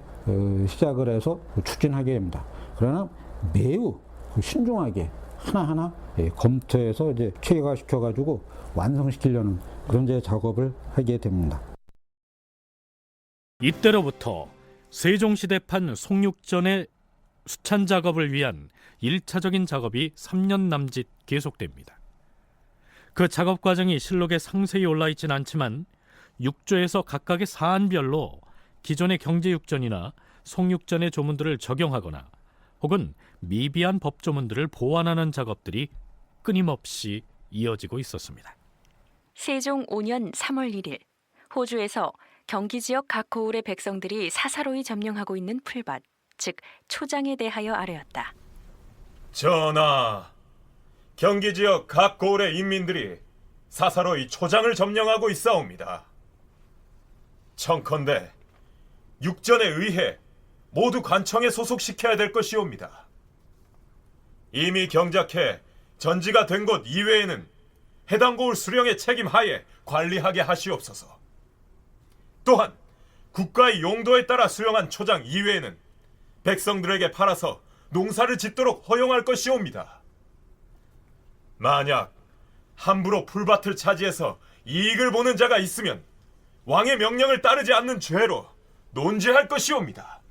H: 시작을 해서 추진하게 됩니다. 그러나 매우 신중하게 하나하나 검토해서 이제 체계화시켜 가지고 완성시키려는 그런 이제 작업을 하게 됩니다.
B: 이때로부터 세종시대판 송육전의 수찬 작업을 위한 1차적인 작업이 3년 남짓 계속됩니다. 그 작업 과정이 실록에 상세히 올라있진 않지만 육조에서 각각의 사안별로 기존의 경제육전이나 송육전의 조문들을 적용하거나 혹은 미비한 법조문들을 보완하는 작업들이 끊임없이 이어지고 있었습니다.
A: 세종 5년 3월 1일 호주에서 경기 지역 각 고을의 백성들이 사사로이 점령하고 있는 풀밭, 즉 초장에 대하여 아뢰었다.
C: 전하, 경기 지역 각 고을의 인민들이 사사로이 초장을 점령하고 있사옵니다. 청컨대 육전에 의해 모두 관청에 소속시켜야 될 것이옵니다. 이미 경작해 전지가 된 곳 이외에는 해당 고을 수령의 책임하에 관리하게 하시옵소서. 또한 국가의 용도에 따라 수령한 초장 이외에는 백성들에게 팔아서 농사를 짓도록 허용할 것이옵니다. 만약 함부로 풀밭을 차지해서 이익을 보는 자가 있으면 왕의 명령을 따르지 않는 죄로 논죄할 것이옵니다.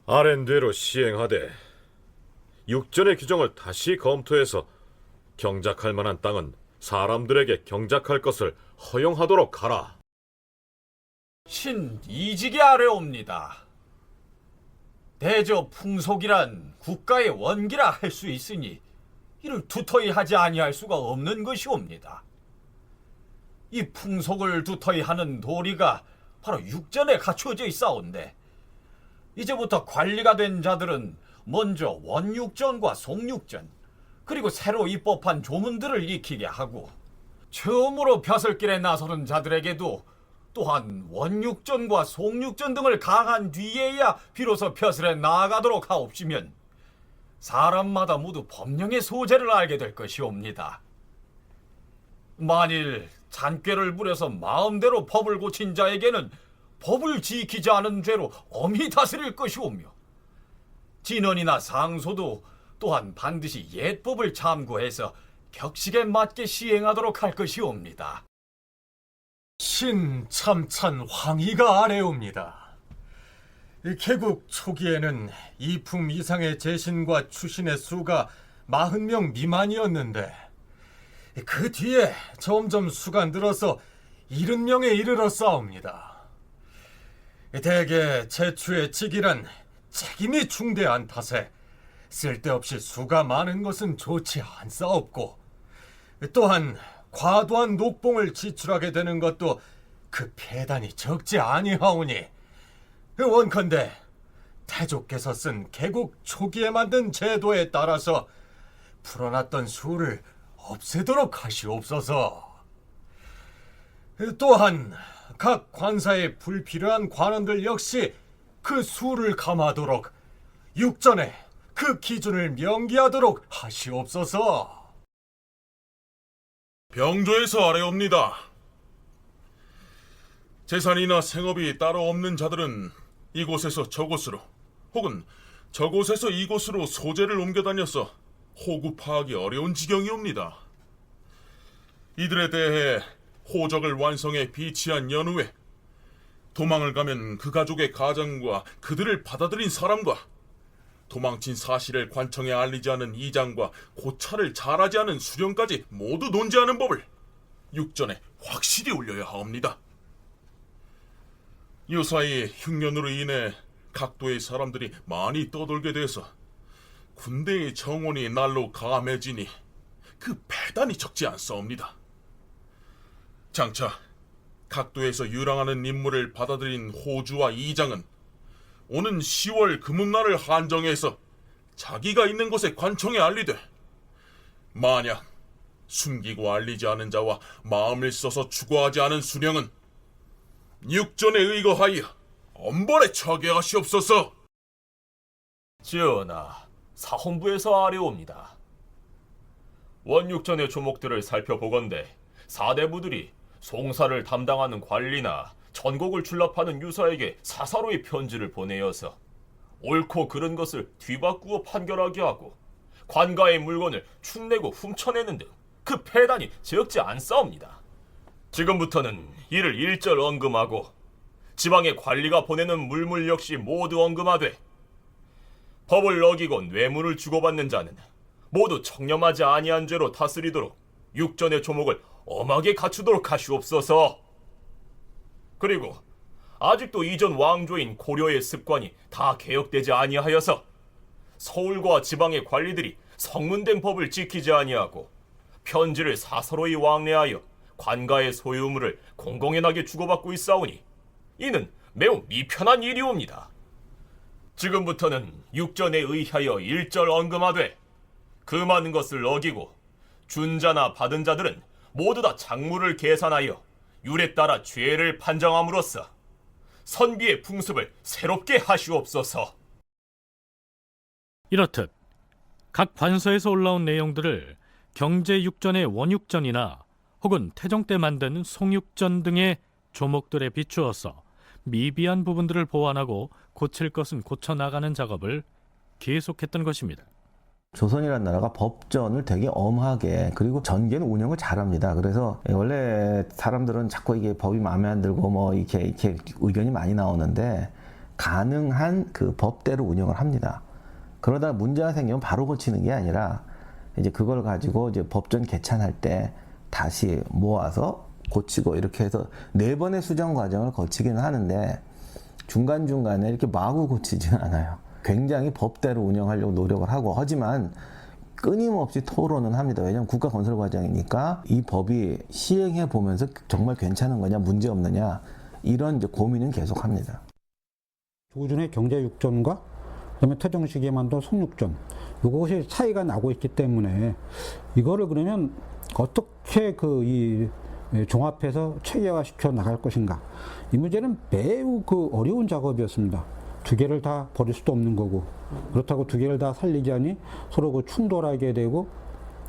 D: 아랜대로 시행하되 육전의 규정을 다시 검토해서 경작할 만한 땅은 사람들에게 경작할 것을 허용하도록 하라.
M: 신 이직이 아뢰옵니다. 대저 풍속이란 국가의 원기라 할 수 있으니 이를 두터이 하지 아니할 수가 없는 것이옵니다. 이 풍속을 두터이 하는 도리가 바로 육전에 갖추어져 있사온데 이제부터 관리가 된 자들은 먼저 원육전과 송육전 그리고 새로 입법한 조문들을 익히게 하고 처음으로 벼슬길에 나서는 자들에게도 또한 원육전과 송육전 등을 강한 뒤에야 비로소 벼슬에 나아가도록 하옵시면 사람마다 모두 법령의 소재를 알게 될 것이옵니다. 만일 잔꾀를 부려서 마음대로 법을 고친 자에게는 법을 지키지 않은 죄로 엄히 다스릴 것이오며 진원이나 상소도 또한 반드시 옛법을 참고해서 격식에 맞게 시행하도록 할 것이옵니다.
L: 신 참찬 황희가 아뢰옵니다. 개국 초기에는 이품 이상의 제신과 추신의 수가 40명 미만이었는데 그 뒤에 점점 수가 늘어서 70명에 이르렀사옵니다. 대개 제추의 직이란 책임이 중대한 탓에 쓸데없이 수가 많은 것은 좋지 않사옵고 또한 과도한 녹봉을 지출하게 되는 것도 그 폐단이 적지 아니하오니 원컨대 태조께서 쓴 개국 초기에 만든 제도에 따라서 풀어놨던 수를 없애도록 하시옵소서. 또한 각 관사에 불필요한 관원들 역시 그 수를 감하도록 육전에 그 기준을 명기하도록 하시옵소서.
J: 병조에서 아뢰옵니다.
N: 재산이나 생업이 따로 없는 자들은 이곳에서 저곳으로 혹은 저곳에서 이곳으로 소재를 옮겨 다녀서 호구 파악이 어려운 지경이옵니다. 이들에 대해 호적을 완성해 비치한 연후에 도망을 가면 그 가족의 가장과 그들을 받아들인 사람과 도망친 사실을 관청에 알리지 않은 이장과 고찰을 잘하지 않은 수령까지 모두 논지하는 법을 육전에 확실히 올려야 하옵니다. 요사이 흉년으로 인해 각도의 사람들이 많이 떠돌게 돼서 군대의 정원이 날로 감해지니 그 배단이 적지 않사옵니다. 장차 각도에서 유랑하는 인물을 받아들인 호주와 이장은 오는 10월 금음날을 한정해서 자기가 있는 곳에 관청에 알리되, 만약 숨기고 알리지 않은 자와 마음을 써서 추구하지 않은 수령은 육전에 의거하여 엄벌에 처하게 하시옵소서.
O: 전하, 사헌부에서 아뢰옵니다. 원육전의 조목들을 살펴보건대 사대부들이 송사를 담당하는 관리나 전곡을 출납하는 유사에게 사사로이 편지를 보내어서 옳고 그른 것을 뒤바꾸어 판결하게 하고 관가의 물건을 축내고 훔쳐내는 등 그 폐단이 적지 않사옵니다. 지금부터는 이를 일절 언금하고 지방의 관리가 보내는 물물 역시 모두 언금하되, 법을 어기고 뇌물을 주고받는 자는 모두 청렴하지 아니한 죄로 다스리도록 육전의 조목을 엄하게 갖추도록 하시옵소서. 그리고 아직도 이전 왕조인 고려의 습관이 다 개혁되지 아니하여서 서울과 지방의 관리들이 성문된 법을 지키지 아니하고 편지를 사서로이 왕래하여 관가의 소유물을 공공연하게 주고받고 있사오니 이는 매우 미편한 일이옵니다. 지금부터는 육전에 의하여 일절 언금하되 그 많은 것을 어기고 준 자나 받은 자들은 모두 다 작물을 계산하여 율에 따라 죄를 판정함으로써 선비의 풍습을 새롭게 하시옵소서.
B: 이렇듯 각 관서에서 올라온 내용들을 경제육전의 원육전이나 혹은 태종 때 만든 송육전 등의 조목들에 비추어서 미비한 부분들을 보완하고 고칠 것은 고쳐나가는 작업을 계속했던 것입니다.
F: 조선이라는 나라가 법전을 되게 엄하게, 그리고 전개는 운영을 잘합니다. 그래서 원래 사람들은 자꾸 이게 법이 마음에 안 들고 뭐 이렇게 의견이 많이 나오는데, 가능한 그 법대로 운영을 합니다. 그러다 문제가 생기면 바로 고치는 게 아니라 이제 그걸 가지고 이제 법전 개찬할 때 다시 모아서 고치고, 이렇게 해서 4번의 수정 과정을 거치기는 하는데 중간중간에 이렇게 마구 고치지는 않아요. 굉장히 법대로 운영하려고 노력을 하고, 하지만 끊임없이 토론은 합니다. 왜냐하면 국가 건설 과정이니까 이 법이 시행해 보면서 정말 괜찮은 거냐, 문제 없느냐, 이런 이제 고민은 계속 합니다.
H: 조준의 경제육전과 그다음에 태종 시기에 만든 송육전, 이것이 차이가 나고 있기 때문에 이거를 그러면 어떻게 이 종합해서 체계화시켜 나갈 것인가, 이 문제는 매우 어려운 작업이었습니다. 두 개를 다 버릴 수도 없는 거고, 그렇다고 두 개를 다 살리자니 서로 충돌하게 되고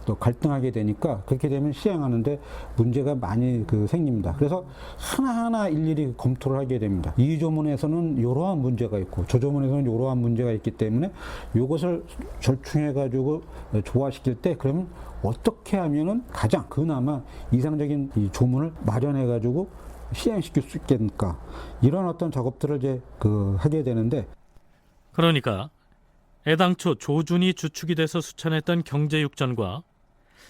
H: 또 갈등하게 되니까, 그렇게 되면 시행하는데 문제가 많이 생깁니다. 그래서 하나하나 일일이 검토를 하게 됩니다. 이 조문에서는 이러한 문제가 있고 저 조문에서는 이러한 문제가 있기 때문에 이것을 절충해 가지고 조화시킬 때, 그러면 어떻게 하면은 가장 그나마 이상적인 이 조문을 마련해 가지고 시행시킬 수 있겠는가, 이런 어떤 작업들을 이제 하게 되는데,
B: 그러니까 애당초 조준이 주축이 돼서 수찬했던 경제육전과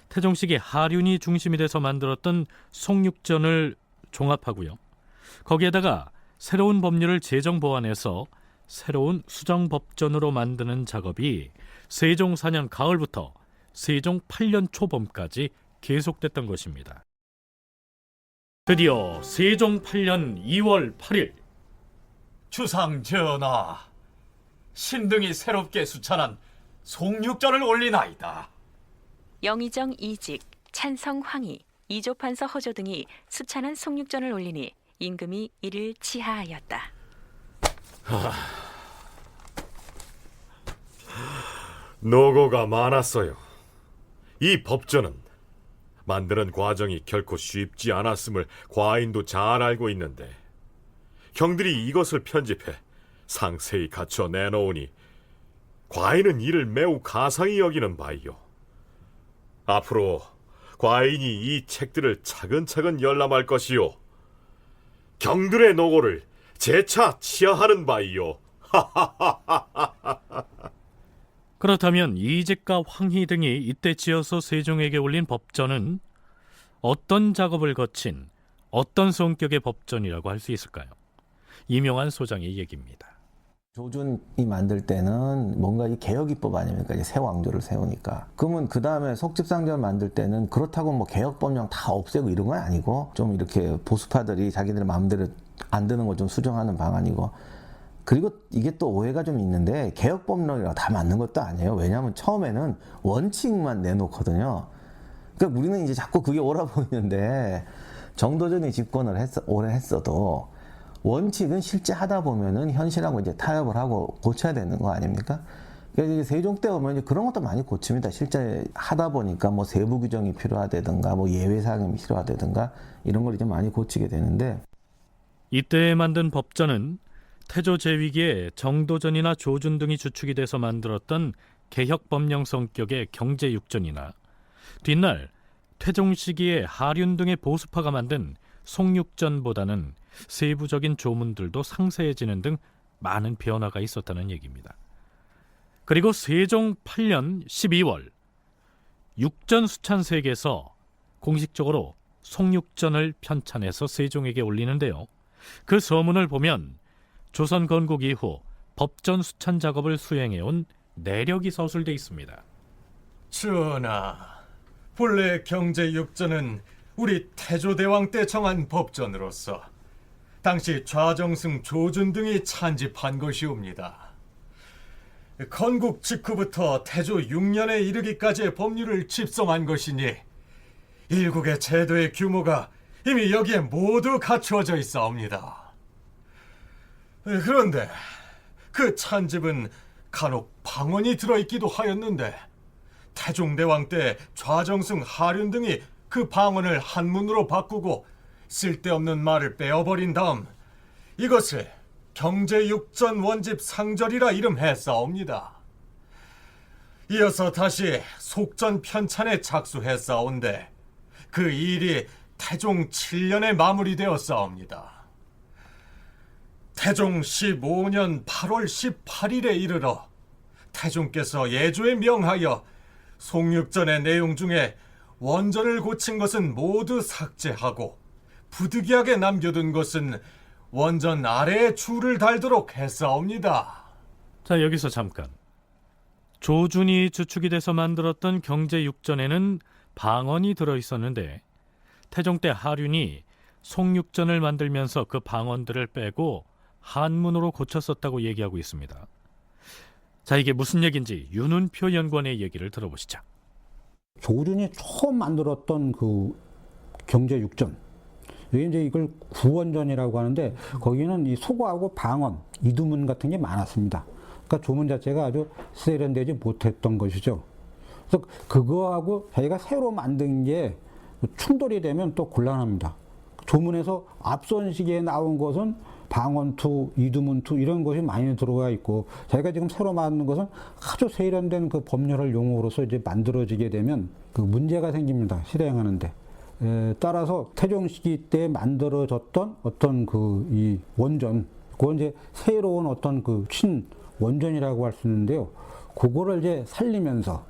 B: 태종식의 하륜이 중심이 돼서 만들었던 송육전을 종합하고요, 거기에다가 새로운 법률을 제정 보완해서 새로운 수정법전으로 만드는 작업이 세종 4년 가을부터 세종 8년 초봄까지 계속됐던 것입니다. 드디어 세종 8년 2월 8일,
M: 주상 전하, 신등이 새롭게 수찬한 송육전을 올리나이다.
A: 영의정 이직, 찬성 황희, 이조판서 허조 등이 수찬한 송육전을 올리니 임금이 이를 치하하였다.
D: 노고가 많았어요. 이 법전은 만드는 과정이 결코 쉽지 않았음을 과인도 잘 알고 있는데, 형들이 이것을 편집해 상세히 갖춰 내놓으니 과인은 이를 매우 가상히 여기는 바이요. 앞으로 과인이 이 책들을 차근차근 열람할 것이요, 경들의 노고를 재차 치하하는 바이요.
B: 그렇다면 이직과 황희 등이 이때 지어서 세종에게 올린 법전은 어떤 작업을 거친 어떤 성격의 법전이라고 할 수 있을까요? 이명환 소장의 얘기입니다.
F: 조준이 만들 때는 뭔가 이 개혁입법 아닙니까? 이제 새 왕조를 세우니까. 그러면 그 다음에 속집상전 만들 때는 그렇다고 뭐 개혁법령 다 없애고 이런 건 아니고, 좀 이렇게 보수파들이 자기들 마음대로 안 드는 거 좀 수정하는 방안이고. 그리고 이게 또 오해가 좀 있는데, 개혁법령이랑 다 맞는 것도 아니에요. 왜냐하면 처음에는 원칙만 내놓거든요. 그러니까 우리는 이제 자꾸 그게 옳아 보이는데, 정도전이 집권을 오래 했어도 원칙은 실제 하다 보면은 현실하고 이제 타협을 하고 고쳐야 되는 거 아닙니까? 그러니까 이제 세종 때 오면 이제 그런 것도 많이 고칩니다. 실제 하다 보니까 뭐 세부 규정이 필요하다든가 뭐 예외 사항이 필요하다든가 이런 걸 이제 많이 고치게 되는데,
B: 이때 만든 법전은 태조 제위기에 정도전이나 조준 등이 주축이 돼서 만들었던 개혁법령 성격의 경제육전이나 뒷날 태종 시기에 하륜 등의 보수파가 만든 송육전보다는 세부적인 조문들도 상세해지는 등 많은 변화가 있었다는 얘기입니다. 그리고 세종 8년 12월 육전 수찬색에서 공식적으로 송육전을 편찬해서 세종에게 올리는데요. 그 서문을 보면 조선 건국 이후 법전 수찬 작업을 수행해온 내력이 서술돼 있습니다.
L: 전하, 본래 경제육전은 우리 태조대왕 때 정한 법전으로서 당시 좌정승 조준 등이 찬집한 것이옵니다. 건국 직후부터 태조 6년에 이르기까지의 법률을 집성한 것이니 일국의 제도의 규모가 이미 여기에 모두 갖추어져 있사옵니다. 그런데 그 찬집은 간혹 방언이 들어있기도 하였는데, 태종대왕 때 좌정승 하륜 등이 그 방언을 한문으로 바꾸고 쓸데없는 말을 빼어버린 다음 이것을 경제육전 원집 상절이라 이름했사옵니다. 이어서 다시 속전 편찬에 작수했사온데 그 일이 태종 7년에 마무리되었사옵니다. 태종 15년 8월 18일에 이르러 태종께서 예조에 명하여 송육전의 내용 중에 원전을 고친 것은 모두 삭제하고 부득이하게 남겨둔 것은 원전 아래에 줄을 달도록 했사옵니다.
B: 자, 여기서 잠깐. 조준이 주축이 돼서 만들었던 경제육전에는 방언이 들어있었는데 태종 때 하륜이 송육전을 만들면서 그 방언들을 빼고 한문으로 고쳤었다고 얘기하고 있습니다. 자, 이게 무슨 얘기인지 윤은표 연구원의 얘기를 들어보시죠.
H: 조준이 처음 만들었던 그 경제육전, 이게 이제 이걸 구원전이라고 하는데 거기는 이 소거하고 방언, 이두문 같은 게 많았습니다. 그러니까 조문 자체가 아주 세련되지 못했던 것이죠. 그래서 그거하고 자기가 새로 만든 게 충돌이 되면 또 곤란합니다. 조문에서 앞선 시기에 나온 것은 방언투, 이두문투 이런 것이 많이 들어가 있고, 자기가 지금 새로 만든 것은 아주 세련된 그 법률을 용어로서 이제 만들어지게 되면 그 문제가 생깁니다. 실행하는데. 따라서 태종 시기 때 만들어졌던 어떤 그 이 원전, 그건 이제 새로운 어떤 그 신원전이라고 할 수 있는데요. 그거를 이제 살리면서,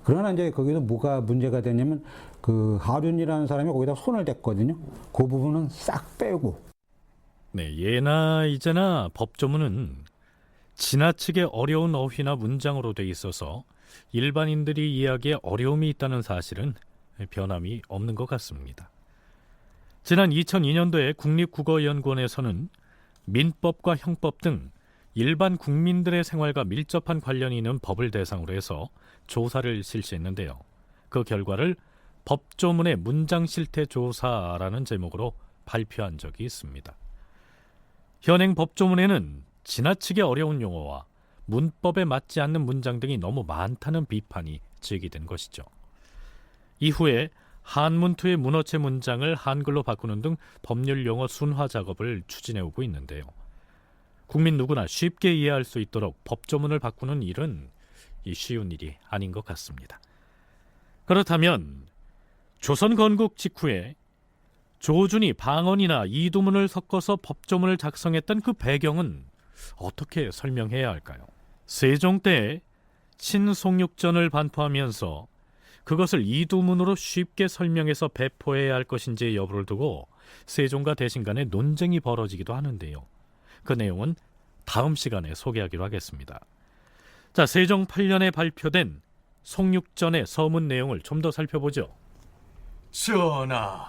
H: 그러나 이제 거기서 뭐가 문제가 되냐면 그 하륜이라는 사람이 거기다 손을 댔거든요. 그 부분은 싹 빼고.
B: 네, 예나 이제나 법조문은 지나치게 어려운 어휘나 문장으로 돼 있어서 일반인들이 이해하기에 어려움이 있다는 사실은 변함이 없는 것 같습니다. 지난 2002년도에 국립국어연구원에서는 민법과 형법 등 일반 국민들의 생활과 밀접한 관련이 있는 법을 대상으로 해서 조사를 실시했는데요. 그 결과를 법조문의 문장실태 조사라는 제목으로 발표한 적이 있습니다. 현행 법조문에는 지나치게 어려운 용어와 문법에 맞지 않는 문장 등이 너무 많다는 비판이 제기된 것이죠. 이후에 한문투의 문어체 문장을 한글로 바꾸는 등 법률 용어 순화 작업을 추진해 오고 있는데요. 국민 누구나 쉽게 이해할 수 있도록 법조문을 바꾸는 일은 쉬운 일이 아닌 것 같습니다. 그렇다면 조선 건국 직후에 조준이 방언이나 이두문을 섞어서 법조문을 작성했던 그 배경은 어떻게 설명해야 할까요? 세종 때에 친송육전을 반포하면서 그것을 이두문으로 쉽게 설명해서 배포해야 할 것인지의 여부를 두고 세종과 대신 간에 논쟁이 벌어지기도 하는데요. 그 내용은 다음 시간에 소개하기로 하겠습니다. 자, 세종 8년에 발표된 송육전의 서문 내용을 좀 더 살펴보죠.
G: 전하,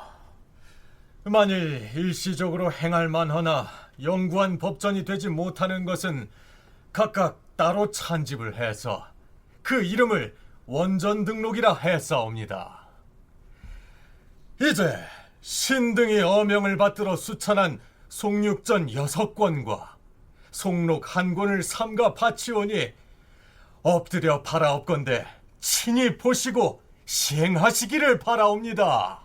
G: 만일 일시적으로 행할 만하나 영구한 법전이 되지 못하는 것은 각각 따로 찬집을 해서 그 이름을 원전 등록이라 했사옵니다. 이제 신등이 어명을 받들어 수찬한 송육전 6권과 송록 1권을 삼가 바치오니 엎드려 바라옵건대 친히 보시고 시행하시기를 바라옵니다.